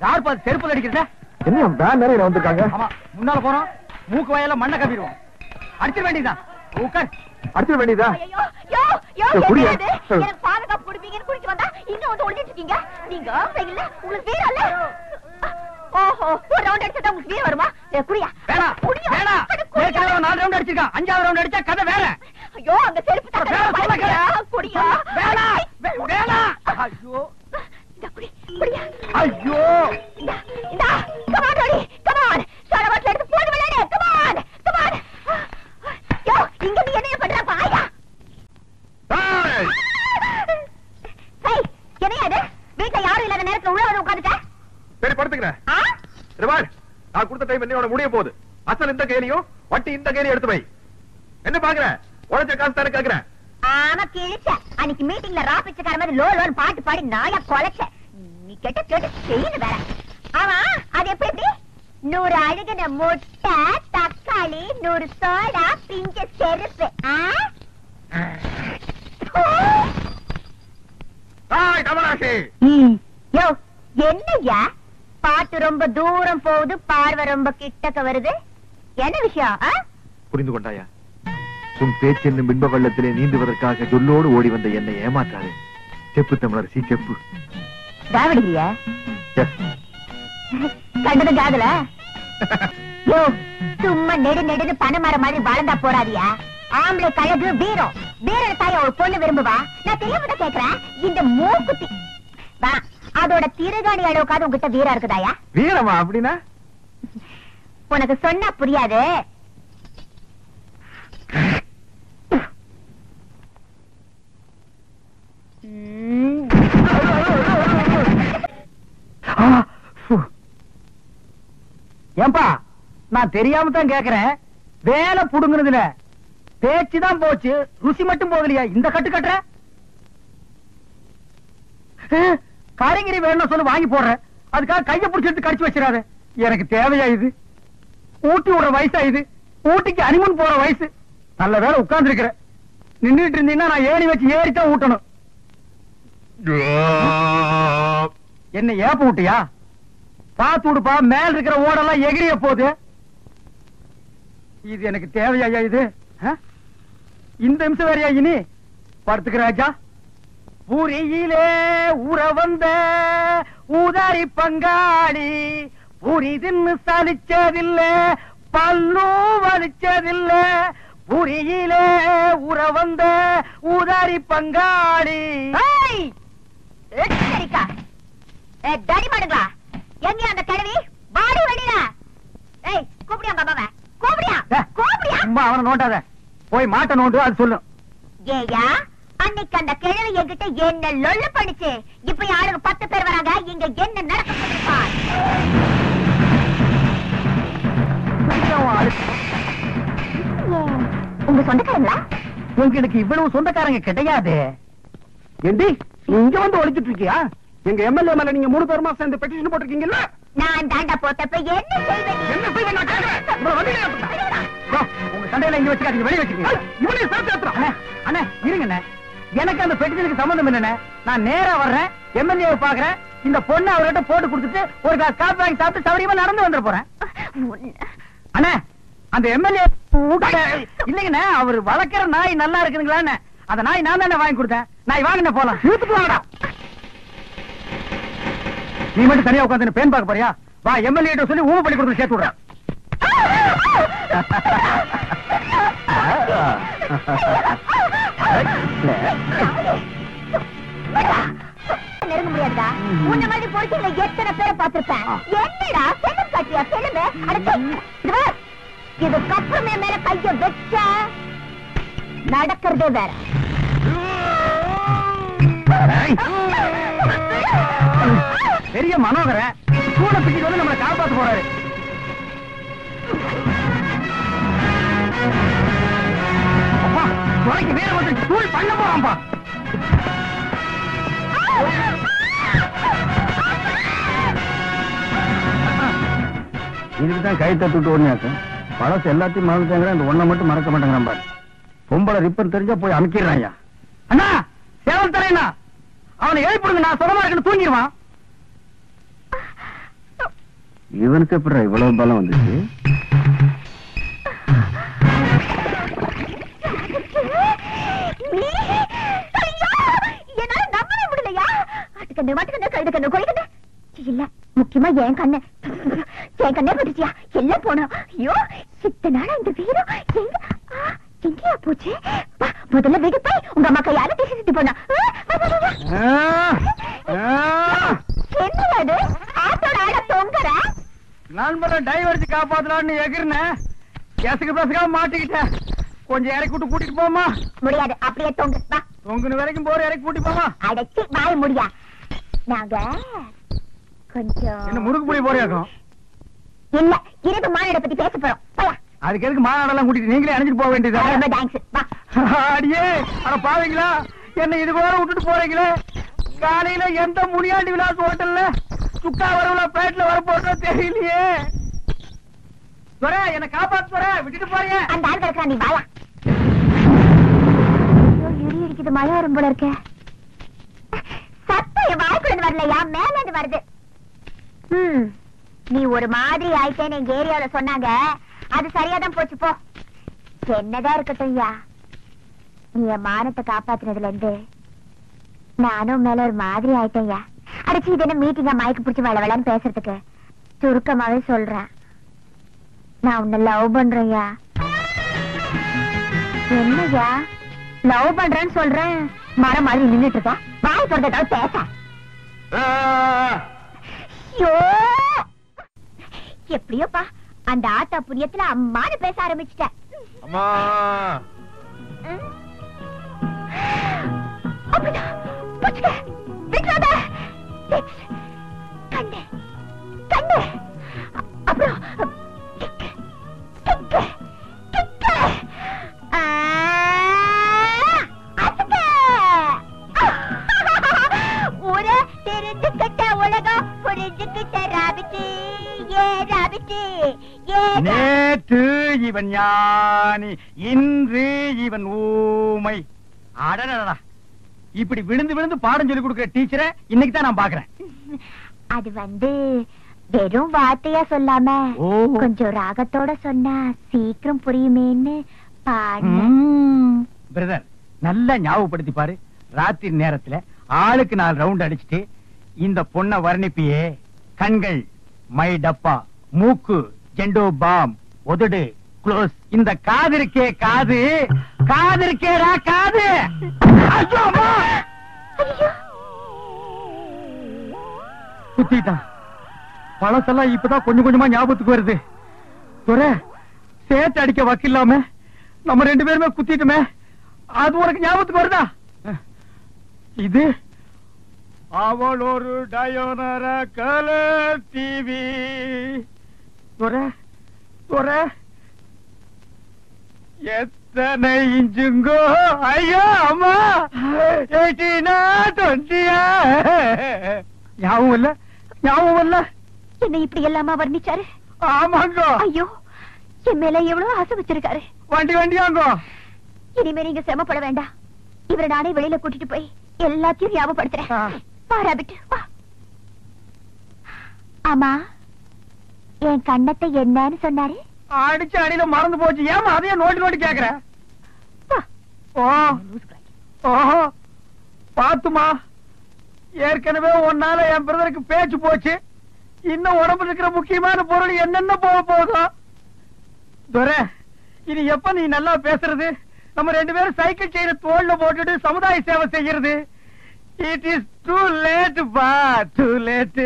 யார் பாத்து செருப்பு அடிக்கிறத? என்ன பேன் நிறைய வந்திருக்காங்க? ஆமா, முன்னால போறோம், மூக்கு வாயில மண்ணை கப்பிடுவோம். அடிச்சிட வேண்டியதான். உட்கார். அடிச்சிட வேண்டியதா? ஐயோ, யோ, யோ, குடியா? என்னது? எனக்கு பாதுகாப்பு கொடுப்பீங்கன்னு குடிச்சு வந்தா இன்னும் வந்து ஒளிஞ்சிட்டு இருக்கீங்க. நீங்க இல்ல, உங்களுக்கு வீரம் இல்ல. ஓஹோ, ஒரு ரவுண்ட் அடிச்சா உங்களுக்கு வீரம் வருமா? குடியா? வேணாம், வேணாம். ஏற்கனவே 4 ரவுண்ட் அடிச்சிருக்கான். 5வது ரவுண்ட் அடிச்சா கதை வேற. ஐயோ, அந்த செருப்பு குடியா? வேணாம், வேணாம். ஐயோ, இந்த குடி, குடியா? ஐயோ, இந்த கமான் ரோடி, கமான். சரவட்ல எடுத்து போடு விளையாடு. Come on, come on. யோ, இங்க நீ என்ன பண்ற பாயா? ஹே, என்னையா இது? வீட்ல யாரும் இல்லாத நேரத்துல உள்ள வந்து உட்கார்ந்துட்ட? சரி, படுத்துக்கிறேன். நான் கொடுத்த டைம் என்னோட முடிய போகுது. அசல் இந்த கையிலையும் வட்டி இந்த கையிலையும் எடுத்து வை. என்ன பாக்குற? உழைச்ச காசு தானே கேக்குறேன். ஆமா, கிழிச்ச. அன்னைக்கு மீட்டிங்ல ராபிச்சக்கார மாதிரி லோ லோன்னு பாட்டு பாடி நாயா கொலைச்ச. நீ கேட்ட செய்யு வேற. ஆமா, அது எப்படி? 100 அழுகின முட்டை, தக்காளி, 100 சோடா, பிஞ்ச செருப்பு. யோ, என்னய்யா பாட்டு ரொம்ப தூரம் போகுது, பார்வை ரொம்ப கிட்டக்க வருது. என்ன விஷயம்? புரிந்து கொண்டாயா? உன் பேச்சு என்னும் பின்ப வெள்ளத்திலே நீந்துவதற்காக சொல்லோடு ஓடி வந்த என்னை ஏமாற்றாரு. செப்பு தமிழரசி, செப்பு. தாவடியா கண்டது காதல? யோ, சும்மா நெடு நெடுன்னு பணமர மாதிரி வளர்ந்தா போறாதியா? ஆம்பளை கழகு வீரம். வீர தாய ஒரு பொண்ணு விரும்புவா? நான் தெரியாம கேக்குறேன். இந்த மூக்குத்தி அதோட திருகாணி அளவுக்காவது உங்ககிட்ட வீரம் இருக்குதாயா? வீரமா அப்படின்னா? உனக்கு சொன்னா புரியாது. ஏன்பா நான் தெரியாம தான் கேக்குறேன், வேலை புடுங்குறதுல பேச்சுதான் போச்சு, ருசி மட்டும் போகலையா? இந்த கட்டு கட்டுற காய்கறி வேணும் சொல்லு, வாங்கி போடுறேன். அதுக்காக கையை பிடிச்சிட்டு கடிச்சு வச்சிடாத. எனக்கு தேவையா இது? ஊட்டி விடுற வயசா இது? ஊட்டிக்கு அனிமன் போற வயசு. நல்ல வேலை உட்கார்ந்து இருக்கிற. நின்றுட்டு இருந்தீங்கன்னா நான் ஏணி வச்சு ஏறித்தான் ஊட்டணும். என்ன ஏப்ப விட்டியா? பாத்து விடுப்பா, மேல இருக்கிற ஓடெல்லாம் எகிரிய போகுது. இது எனக்கு தேவையா இது? இந்த நிமிஷம் வேறையா இனி படுத்துக்கிற ராஜா. பூரியிலே ஊற வந்த ஊதாரி பங்காளி, பூரி தின்னு சலிச்சதில்ல, பல்லு வலிச்சதில்ல. பூரியிலே ஊற வந்த ஊதாரி பங்காளி. எங்க அந்த கிழவி பாடி வெளியில? கூப்பிடியா பாபாவ? கூப்பிடியா? கூப்பிடியா? அவனை நோண்டாத, போய் மாட்ட நோண்டு, அது சொல்லு. ஏயா அன்னைக்கு அந்த கிழவி என்கிட்ட என்ன லொல்லு பண்ணிச்சு. இப்ப யாருக்கு 10 பேர் வராங்க, இங்க என்ன நடக்க போகுது? உங்க சொந்தக்காரங்களா? உங்களுக்கு இவ்வளவு சொந்தக்காரங்க கிடையாது. ஏண்டி இங்க வந்து ஒழிச்சிட்டு இருக்கியா? எங்க எம்எல்ஏ மேல நீங்க 3 பேருமா சேர்ந்து பெட்டிஷன் போட்டிருக்கீங்கல்ல? நான் தாண்டா போட்டப்ப என்ன செய்வேன்? என்ன செய்வேன் நான் கேக்குறேன். உங்க சண்டையில இங்க வச்சுக்காதீங்க, வெளிய வச்சுக்கீங்க. இவனே சேர்த்து ஏத்துறான். அண்ணே இருங்கண்ணே, எனக்கு அந்த பெட்டிஷனுக்கு சம்பந்தம் இல்லண்ணே. நான் நேரா வர்றேன், எம்எல்ஏ பாக்குறேன். இந்த பொண்ணு அவர்கிட்ட போட்டு கொடுத்துட்டு ஒரு கிளாஸ் காப்பி வாங்கி சாப்பிட்டு சௌரியமா நடந்து வந்துட போறேன். அண்ணே அந்த எம்எல்ஏ இல்லைங்கண்ணே, அவர் வளர்க்கிற நாய் நல்லா இருக்குதுங்களான்னு. அந்த நாய் நான் தானே வாங்கி கொடுத்தேன். நாய் வாங்கின போலாம். இழுத்துட்டு வாங்கடா. நீ மட்டும் தனியா உட்காந்து பேன் பார்க்க போறியா? வா, எம்எல்ஏ சொல்லி ஊமை பண்ணி கொடுத்து சேர்த்து விடுறேன். நெருங்க முடியாதா? உன்ன மாதிரி பொறுக்கில எத்தனை பேரை பார்த்திருப்பேன். என்னடா செல்லும் காட்டியா செல்லுமே? இதுக்கப்புறமே மேல கைய வச்ச நடக்கிறதே வேற. பெரிய மனோகர சூட பிடிச்சு வந்து நம்மளை காப்பாத்து போறாரு. அப்பா துறைக்கு வேற வந்து தூள் பண்ண போறான்பா. இதுக்குதான் கை தட்டுட்டு ஓடினாக்க பழசு எல்லாத்தையும் மறந்துட்டாங்க. அந்த ஒண்ணை மட்டும் மறக்க மாட்டேங்கிறான். பொம்பளை ரிப்பன் தெரிஞ்சா போய் அமைக்கிறான். அண்ணா சேவல் தரேண்ணா, அவனை எழுப்பிடுங்க. நான் சுகமா இருக்குன்னு தூங்கிடுவான். இவனுக்கு எப்படி இவ்வளவு பலம் வந்துச்சு? என்னால நம்பவே முடியலையா? அட்டுக்கண்ணு மாட்டுக்கண்ணு கழுதுக்கண்ணு கொழுக்கண்ணு இல்ல, முக்கியமா என் கண்ணு பட்டுச்சியா? எல்லாம் போனோம். ஐயோ இத்தனை நாளா இந்த வீரம் எங்கேயா போச்சு? முதல்ல வீடு போய் உங்க அம்மா கையால திசை போனா. என்னது ஆட்டோட ஆட தொங்குற? நண்பரை டைவர்ஸ் காப்பாத்தலான்னு எகிர்னேன். கேசுக்கு பேசுக்காம மாட்டிக்கிட்டேன். கொஞ்சம் இறக்கி விட்டு கூட்டிட்டு போமா? முடியாது, அப்படியே தொங்கு. தொங்குன வரைக்கும் போற இறக்கி கூட்டி போமா? அடைச்சி வாய முடியா? நாங்க கொஞ்சம் என்ன முறுக்கு புளி போறியாக்கும்? இல்ல, இரவு மாநாட பத்தி பேச போறோம். அதுக்கு எதுக்கு மாநாடெல்லாம் கூட்டிட்டு நீங்களே அணிஞ்சிட்டு போக வேண்டியது? அடியே அட பாவீங்களா, என்ன இது கூட விட்டுட்டு போறீங்களே. காலையில எந்த முனியாண்டி விலாஸ் ஹோட்டல்ல சுக்கா வரவுல பிளேட்ல வர போறதோ தெரியலையே. என்ன காப்பாத்து விட்டுட்டு போறீங்க. அந்த ஆள் கிடக்கா, நீ வாயா. இடி இடிக்குது, மழை வரும் போல இருக்க. சத்தம் வாய்க்குள்ள வரலையா, மேல வருது. நீ ஒரு மாதிரி ஆயிட்டேன்னு எங்க ஏரியாவில சொன்னாங்க. அது சரியாதான் போச்சு போ. என்னதான் இருக்கட்டும் ஐயா, நீ என் மானத்தை காப்பாத்தினதுல இருந்து நானும் மேல ஒரு மாதிரி ஆயிட்டேன் ஐயா. அடிச்சு இது என்ன மீட்டிங்கா மயக்கு பிடிச்சி வளவலன்னு பேசுறதுக்கு? சுருக்கமாவே சொல்றேன், நான் உன்னை லவ் பண்றேன்யா. என்னய்யா லவ் பண்றேன்னு சொல்றேன், மரம் மாதிரி நின்னுட்டு இருக்கா? வாய் சொல்றதாவது பேச. எப்படியோப்பா அந்த ஆட்டா புரியத்துல அம்மானு பேச ஆரம்பிச்சுட்ட. அம்மா கண்ணு கண்ணு. அப்புறம் நேற்று இவன் ஞானி, இன்று இவன் ஊமை. அடடடா, இப்படி விழுந்து விழுந்து பாடம் சொல்லி கொடுக்கிற டீச்சரை இன்னைக்கு தான் நான் பாக்குறேன். அது வெறும் வார்த்தையா சொல்லாம கொஞ்சம் ராகத்தோட சொன்னா சீக்கிரம் புரியுமேன்னு பிரதர், நல்லா ஞாபகப்படுத்தி பாரு. ராத்திரி நேரத்துல ஆளுக்கு 4 ரவுண்ட் அடிச்சுட்டு இந்த பொண்ண வர்ணிப்பியே. கண்கள் மை டப்பா, மூக்கு ஜெண்டோ பாம், உதடு க்ளோஸ். இந்த காது இருக்கே காது, காது இருக்கேடா காது. குத்திட்டான். பழசெல்லாம் இப்பதான் கொஞ்சம் கொஞ்சமா ஞாபகத்துக்கு வருது. சேர்த்து அடிக்க வக்கில்லாம நம்ம 2 பேருமே குத்திட்டுமே, அது உனக்கு ஞாபகத்துக்கு வருதா? இது அவள் ஒரு டயோனர கலர் டிவி. எத்தனை இன்ச்சுங்கோ? ஐயோ அம்மா, 18 20. ஞாபகம் இல்ல. என்ன இப்படி எல்லாமா வர்ணிச்சாரு? ஆமாங்க. ஐயோ, என் மேல எவ்வளவு ஆசை வச்சிருக்காரு. வண்டியாங்க. இனிமே நீங்க சிரமப்பட வேண்டாம். இவரை நானே வெளியில கூட்டிட்டு போய் எல்லாத்தையும் ஞாபகப்படுத்துறேன். பாராபிட்டு வா. ஆமா, என் கண்ணத்தை என்னன்னு சொன்னாரு? அடிச்சு அடியில மறந்து போச்சு. ஏமா அதையே நோட்டி கேக்குற? ஓஹோ, பாத்துமா, ஏற்கனவே ஒன்னால என் பிரதருக்கு பேச்சு போச்சு. இன்னும் உடம்புல இருக்கிற முக்கியமான பொருள் என்னென்ன போதும். இது எப்ப நீ நல்லா பேசுறது? நம்ம 2 பேரும் சைக்கிள் செயின தோல்ல போட்டுட்டு சமுதாய சேவை செய்யறது. இட் இஸ் டூ லேட் பா, too late.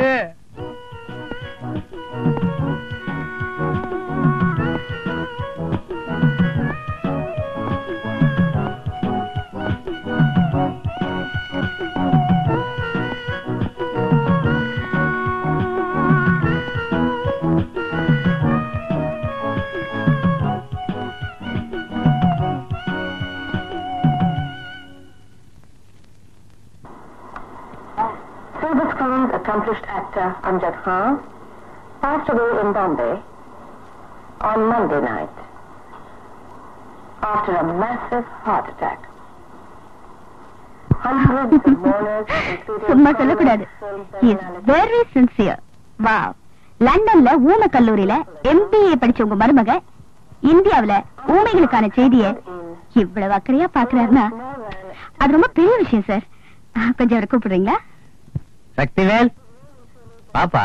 Accomplished actor Amjad Khan passed away in Bombay on Monday night after a massive heart attack. Hundreds of mourners, சும்மா சொல்லக்கூடாது. He is very sincere. Wow. லண்டன்ல ஊமை கல்லூரியில MBA படிச்ச உங்க மருமக இந்தியாவுல ஊமைகளுக்கான செய்தியை இவ்வளவு அக்கறையா பாக்குறாருன்னா அது ரொம்ப பெரிய விஷயம் சார். கொஞ்சம் அவரை கூப்பிடுறீங்களா? சக்திவேல் பாப்பா.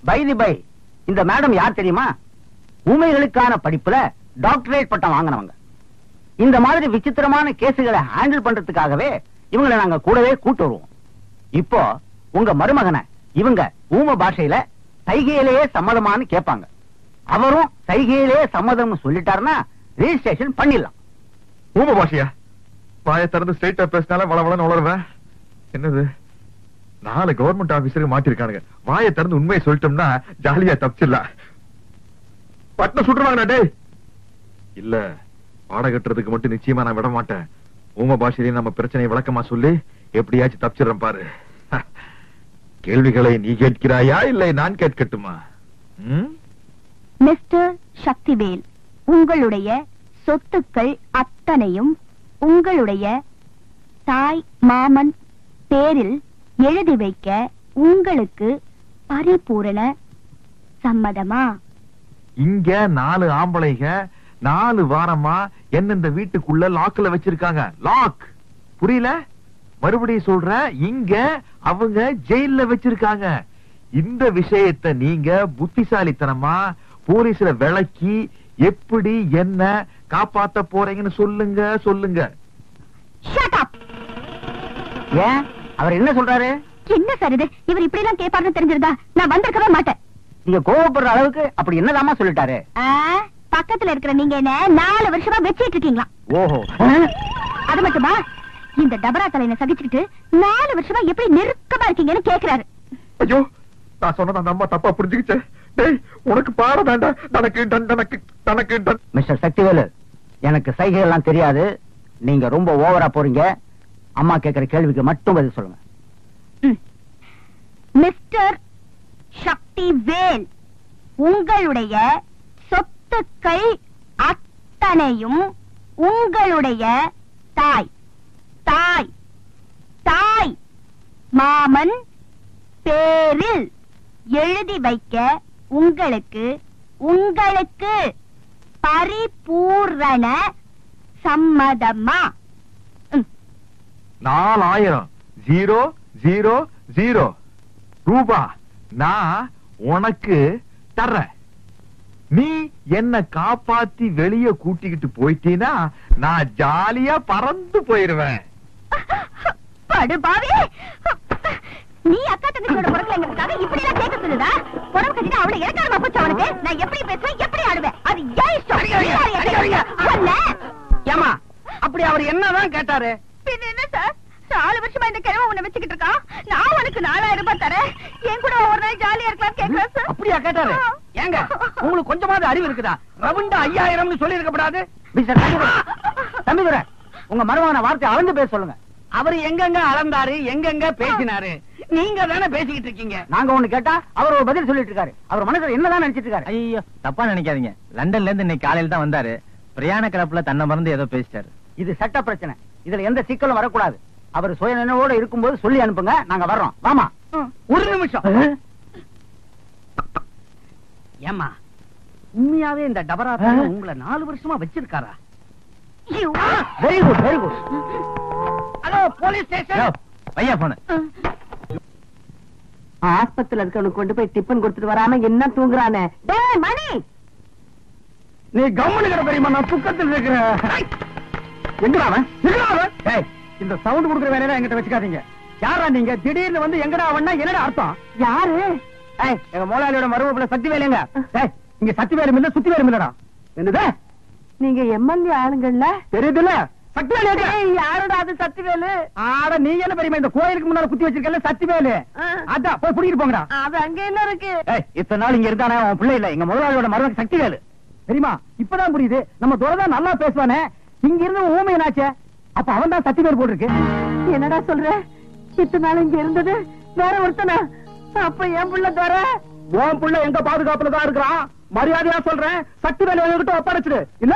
பை இந்த மேடம் யார் தெரியுமா? ஊமைகளுக்கான படிப்புல டாக்டரேட் பட்டம் வாங்கினவங்க. இந்த மாதிரி விசித்திரமான கேசுகளை ஹேண்டில் பண்றதுக்காகவே இவங்களை நாங்க கூடவே கூட்டு வருவோம். இப்போ உங்க மருமகனை இவங்க ஊமை பாஷையில சைகையிலேயே சம்மதமானு கேட்பாங்க. அவரும் சைகையிலேயே சம்மதம் சொல்லிட்டாருன்னா ரெஜிஸ்ட்ரேஷன் பண்ணிடலாம். ஊம பாஷையா? வாயை திறந்து ஸ்ட்ரைட்டா பேசினால வளவளன்னு உளருவேன். என்னது, 4 கவர்மெண்ட் ஆபீசருக்கு மாட்டிருக்கானுங்க. வாயை திறந்து உண்மையை சொல்லிட்டோம்னா ஜாலியா தப்பிச்சிடலாம். பட்டம் சுட்டுருவாங்க. டேய் இல்ல, பாட கட்டுறதுக்கு மட்டும் நிச்சயமா நான் விட மாட்டேன். ஊம பாஷையிலே நம்ம பிரச்சனையை விளக்கமா சொல்லி எப்படியாச்சும் தப்பிச்சிடறேன் பாரு. கேள்விகளை நீ கேட்கிறாயா இல்லை நான் கேட்கட்டுமா? மிஸ்டர் சக்திவேல், உங்களுடைய சொத்துக்கள் அத்தனையும் உங்களுடைய தாய் மாமன் பேரில் எழுதி வைக்க உங்களுக்கு பரிபூரண சம்மதமா? இங்க 4 ஆம்பளைங்க 4 வாரமா என்ன இந்த வீட்டுக்குள்ள லாக்ல வச்சிருக்காங்க. லாக் புரியல? மறுபடியும் சொல்றேன், இங்க அவங்க ஜெயில்ல வச்சிருக்காங்க. இந்த விஷயத்தை நீங்க புத்திசாலித்தனமா போலீஸ்ல விளக்கி எப்படி என்ன காப்பாத்த போறீங்கன்னு சொல்லுங்க. Shut up. ஏன் அவர் என்ன சொல்றாரு? என்ன சார் இது? இவர் இப்படி எல்லாம் கேட்பாருன்னு தெரிஞ்சிருந்தா நான் வந்திருக்கவே மாட்டேன். நீங்க கோவப்படுற அளவுக்கு அப்படி என்னதாமா சொல்லிட்டாரு? பக்கத்துல இருக்கிற நீங்க என்ன 4 வருஷமா வச்சிட்டு இருக்கீங்களா? ஓஹோ, அது மட்டுமா, இந்த டபரா தலையின சகிச்சுக்கிட்டு 4 வருஷமா எப்படி நெருக்கமா இருக்கீங்கன்னு கேக்குறாரு. ஐயோ, நான் சொன்னது அந்த அம்மா தப்பா புரிஞ்சுக்கிச்சு. உனக்கு பாட வேண்டாம். தனக்கு மிஸ்டர் சக்திவேலு, எனக்கு சைகை எல்லாம் தெரியாது. நீங்க ரொம்ப ஓவரா போறீங்க. அம்மா கேட்கிற கேள்விக்கு மட்டும் பதில் சொல்லுங்க. மிஸ்டர் சக்திவேல், உங்களுடைய சொத்துக்கள் அத்தனையும் உங்களுடைய தாய் தாய் தாய் மாமன் பேரில் எழுதி வைக்க உங்களுக்கு பரிபூரண சம்மதமா? 4000 ரூபா நான் உனக்கு தர்றேன். நீ என்ன காப்பாத்தி வெளிய கூட்டிக்கிட்டு போயிட்டீனா நான் ஜாலியா பறந்து போயிருவேன். படுபாவி, நீ அக்கா தங்கச்சியோட பிறக்கலைங்கிறதுக்காக இப்படி எல்லாம் கேட்க சொல்லுதா? புடவை கட்டிட்டு அவளை இறக்காம போச்சு அவனுக்கு. நான் எப்படி பேசுவேன், எப்படி ஆடுவேன், அது ஏன் இஷ்டம். ஏமா அப்படி அவர் என்னதான் கேட்டாரு? பின்ன என்ன சார், 4 வருஷமா இந்த கிழமை உன்னை வச்சுக்கிட்டு இருக்கான். நான் உனக்கு 4000 ரூபாய் தரேன், என் கூட ஒரு நாள் ஜாலியா இருக்கலாம் கேட்கிறேன் சார். அப்படியா கேட்டாரு? ஏங்க உங்களுக்கு கொஞ்சமாவது அறிவு இருக்குதா? ரவுண்டா 5000 சொல்லி இருக்கப்படாது. மிஸ்டர் தம்பிதுரை, உங்க மருமகன வார்த்தை அளந்து பேச சொல்லுங்க. அவர் எங்கெங்க அளந்தாரு, எங்கெங்க பேசினாரு? நீங்க தானே பேசிக்கிட்டு இருக்கீங்க. நாங்க ஒண்ணு கேட்டா அவர் ஒரு பதில் சொல்லிட்டு இருக்காரு. அவர் மனசுல என்னதான் நினைச்சிட்டு இருக்காரு? ஐயோ, தப்பா நினைக்காதீங்க. லண்டன்ல இருந்து இன்னைக்கு காலையில தான் வந்தாரு. பிரயாண கிளப்புல தன்னை மறந்து ஏதோ பேசிட்டாரு. இது சட்ட பிரச்சனை. இதுல எந்த சிக்கலும் வரக்கூடாது. அவர் சுய நினைவோட இருக்கும்போது சொல்லி அனுப்புங்க, நாங்க வர்றோம். வாமா. ஒரு நிமிஷம். ஏமா உண்மையாவே இந்த டபரா உங்களை 4 வருஷமா வச்சிருக்காரா? Very good, very good. Hello police station. பையா போன ஆஸ்பத்திரியில இருக்கவனுக்கு கொண்டு போய் டிபன் கொடுத்துட்டு வராம என்ன தூங்குறானே? டேய் மணி, நீ கவனிக்கிற பெரியமா, நான் துக்கத்தில் இருக்கிறேன். எங்கடா அவன்? ஏய், இந்த சவுண்ட் கொடுக்குற வேலையெல்லாம் என்கிட்ட வச்சுக்காதீங்க. யாரா நீங்க? திடீர்னு வந்து எங்கடா அவன்னா என்னடா அர்த்தம்? யாரு? ஏய், எங்க முதலாளியோட மருமப்புல சக்திவேலுங்க. ஏய், இங்க சக்திவேலும் இல்ல சுத்திவேலும் இல்லடா. என்னது? நீங்க எம்எல்ஏ ஆளுங்கள்ல தெரியுதுல்ல? சக்திவேலு எங்க? யாரோட அது சக்திவேலு? ஆட நீ என்ன பெரியமா இந்த கோயிலுக்கு முன்னால குத்தி வச்சிருக்கல சக்திவேலு. அதான் போய் புடிக்கிட்டு போங்கடா. அது அங்க என்ன இருக்கு? ஏய், இத்தனை நாள் இங்க இருந்தானே உன் பிள்ளை இல்ல, எங்க முதலாளியோட மருமகன் சக்திவேலு. தெரியுமா? இப்பதான் புரியுது. நம்ம துரைதான் நல்லா பேசுவானே, இங்க இருந்து ஊமை என்னாச்சே? அப்ப அவன் தான் சக்திவேல் போட்டிருக்கு. என்னடா சொல்ற? இத்தனை நாள் இங்க இருந்தது வேற ஒருத்தனா? அப்ப என் புள்ள தர உன் புள்ள எங்க பாதுகாப்புல தான் இருக்கிறான். மரியாதையா சொல்றேன், சக்திவேல் என்கிட்ட ஒப்படைச்சிடு. இல்ல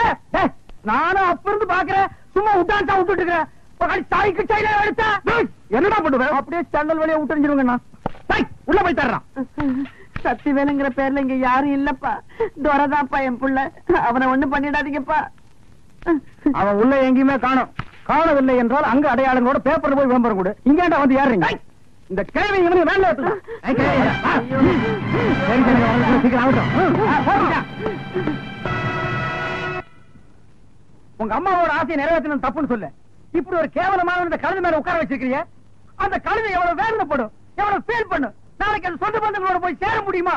நானும் அப்ப இருந்து பாக்குறேன், சும்மா விட்டான் விட்டுட்டு இருக்கிறேன். தாய்க்கு சைல எடுத்தா என்னடா பண்ணுவேன்? அப்படியே சண்டல் வழியா விட்டுருந்துருவங்கண்ணா. உள்ள போய் தர்றான். சக்திவேலுங்கிற பேர்ல இங்க யாரும் இல்லப்பா. துரதாப்பா என் புள்ள. அவனை ஒண்ணும் பண்ணிடாதீங்கப்பா. அவன் உள்ள எங்கேயுமே காணவில்லை என்றால் அங்க அடையாளங்களோட பேப்பர்ல போய் விளம்பரம் கொடு. இங்கேண்டா வந்து ஏறுறீங்க? இந்த கேள்வி இவனுக்கு வேலை எடுத்துக்கலாம். உங்க அம்மாவோட ஆசையை நிறைவேற்றணும் தப்புன்னு சொல்ல, இப்படி ஒரு கேவலமான இந்த கழுது மேல உட்கார வச்சிருக்கீங்க. அந்த கழுதை எவ்வளவு வேதனைப்படும், எவ்வளவு ஃபீல் பண்ணும். நாளைக்கு அது சொந்த பந்தங்களோட போய் சேர முடியுமா?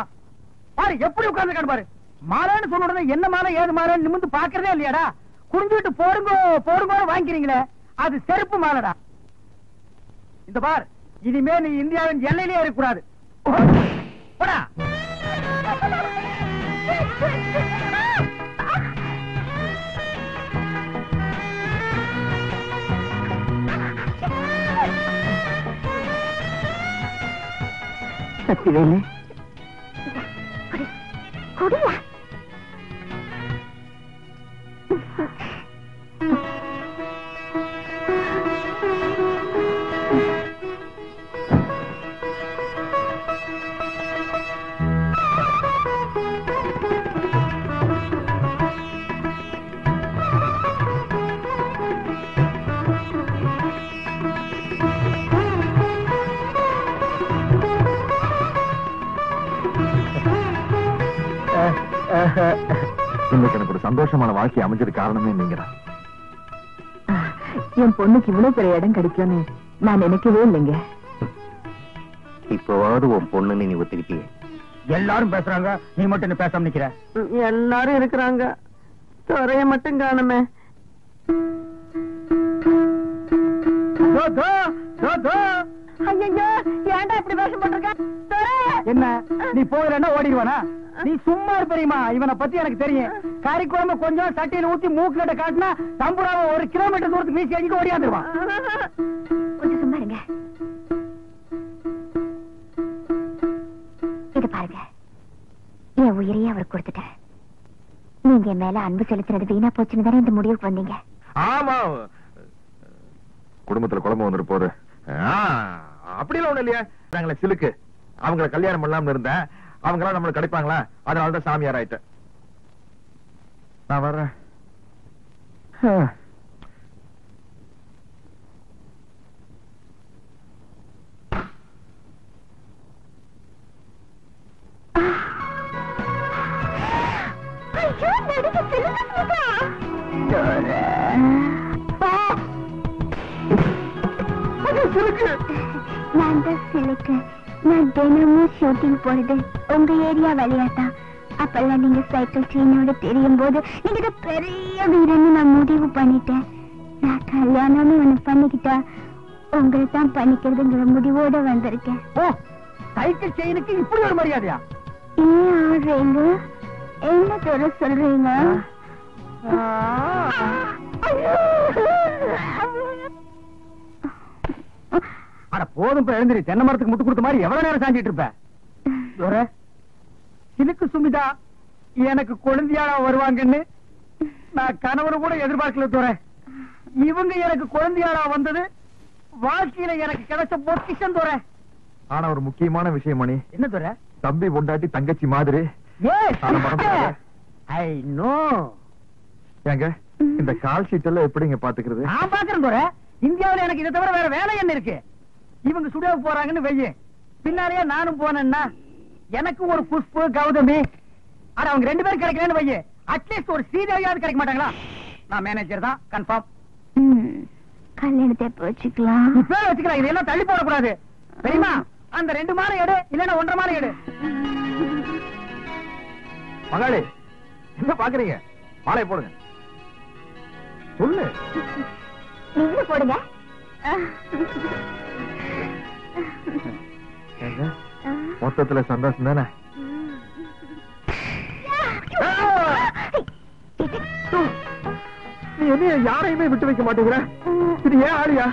பாரு எப்படி உட்கார்ந்து பாரு. மாலைன்னு சொன்ன உடனே என்ன மாலை ஏது மாலை நிமிந்து பாக்குறதே இல்லையாடா? குடிஞ்சிட்டு போடுங்கோ வாங்கிறீங்களே, அது செருப்பு மாலைடா. இந்த பார், இனிமே நீ இந்தியாவின் எல்லையிலே இருக்கக்கூடாது. போடா. சக்திவேலு, குடியா? இன்னைக்கு எனக்கு ஒரு சந்தோஷமான வாழ்க்கை அமைஞ்சது காரணமே நீங்கடா. என் பொண்ணுக்கு இவ்வளவு பெரிய இடம் கிடைக்கும்னு நான் நினைக்கவே இல்லைங்க. இப்பவாவது உன் பொண்ணுன்னு நீ ஒத்துக்கிட்டியே. எல்லாரும் பேசுறாங்க, நீ மட்டும் என்ன பேசாம நிக்கிற? எல்லாரும் இருக்கிறாங்க, துறைய மட்டும் காணுமே. ஐயோ ஏன்டா இப்படி வேஷம் போட்டிருக்க? என்ன நீ போகலன்னா ஓடிடுவானா? நீ சும்மா பெரியமா, இவனை பத்தி எனக்கு தெரியும். கறி குழம்பு கொஞ்சம் சட்டியில ஊத்தி மூக்குல காட்டினா தம்புராவை 1 கிலோமீட்டர் தூரத்துக்கு வீசி அடிக்க ஓடியாந்துருவான். கொஞ்சம் சும்மா இருங்க. இது பாருங்க, என் உயிரையே அவர் கொடுத்துட்டேன். நீங்க என் மேல அன்பு செலுத்துறது வீணா போச்சுன்னு தானே இந்த முடிவுக்கு வந்தீங்க. ஆமா, குடும்பத்துல குழம்பு வந்துட்டு போகுது. அப்படிலாம் ஒண்ணு இல்லையா? நாங்கள சிலுக்கு அவங்கள கல்யாணம் பண்ணலாம்னு இருந்தேன். அவங்களாம் நம்மளுக்கு கிடைப்பாங்களா? அதனாலதான் சாமியார் ஆயிட்டேன். நான் வர்றேன். நான் தான் சிலுக்கு. நான் தினமும் ஷூட்டிங் போறது உங்க ஏரியா விளையாட்டா. அப்பெல்லாம் நீங்க சைக்கிள் செயினோட தெரியும் போது நீங்க பெரிய வீரன்னு நான் முடிவு பண்ணிட்டேன். நான் கல்யாணம்னு ஒண்ணு பண்ணிக்கிட்டா உங்களை தான் பண்ணிக்கிறதுங்கிற முடிவோட வந்திருக்கேன். ஓ, சைக்கிள் செயினுக்கு இப்படி ஒரு மரியாதையா? ஏன் ஆடுறீங்க? என்ன தர சொல்றீங்க? அட போதும், எழுந்திரி. தென்னை மரத்துக்கு முட்டு கொடுத்த மாதிரி எவ்வளவு நேரம் சாஞ்சிட்டு இருப்ப? சிலுக்கு சுமிதா எனக்கு குழந்தையாளா வருவாங்கன்னு நான் கணவனை கூட எதிர்பார்க்கல தோற. இவங்க எனக்கு குழந்தையாளா வந்தது வாழ்க்கையில எனக்கு கிடைச்ச பொக்கிஷம் தோற. ஆனா ஒரு முக்கியமான விஷயம் மணி. என்ன தோற? தம்பி பொண்டாட்டி தங்கச்சி மாதிரி. I know. ஏங்க இந்த கால் ஷீட் எல்லாம் எப்படிங்க பாத்துக்கிறது? நான் பாக்குறேன் தோற. இந்தியாவில எனக்கு இதை தவிர வேற வேலை என்ன இருக்கு? இவங்க சுடேவு போறாங்கன்னு வெய்ய, பின்னாலேயே நானும் போனேன்னா எனக்கு ஒரு புஷ்பு கௌதமி, ஆனா அவங்க 2 பேரும் கிடைக்கலன்னு வைய, அட்லீஸ்ட் ஒரு ஸ்ரீதேவியாவது கிடைக்க மாட்டாங்களா? நான் மேனேஜர் தான் கன்ஃபார்ம். கல்யாணத்தை வச்சுக்கலாம். பேர் வச்சுக்கலாம். இதெல்லாம் தள்ளி போடக்கூடாது தெரியுமா? அந்த 2 மாலை எடு, இல்லன்னா 1.5 மாலை எடு. மகாளி என்ன பாக்குறீங்க? மாலை போடுங்க. சொல்லு. நீங்க போடுங்க. மொத்தத்துல சந்தோஷம் தானே? நீ என்ன யாரையுமே விட்டு வைக்க மாட்டேங்கிற? இது ஏன் ஆளியா?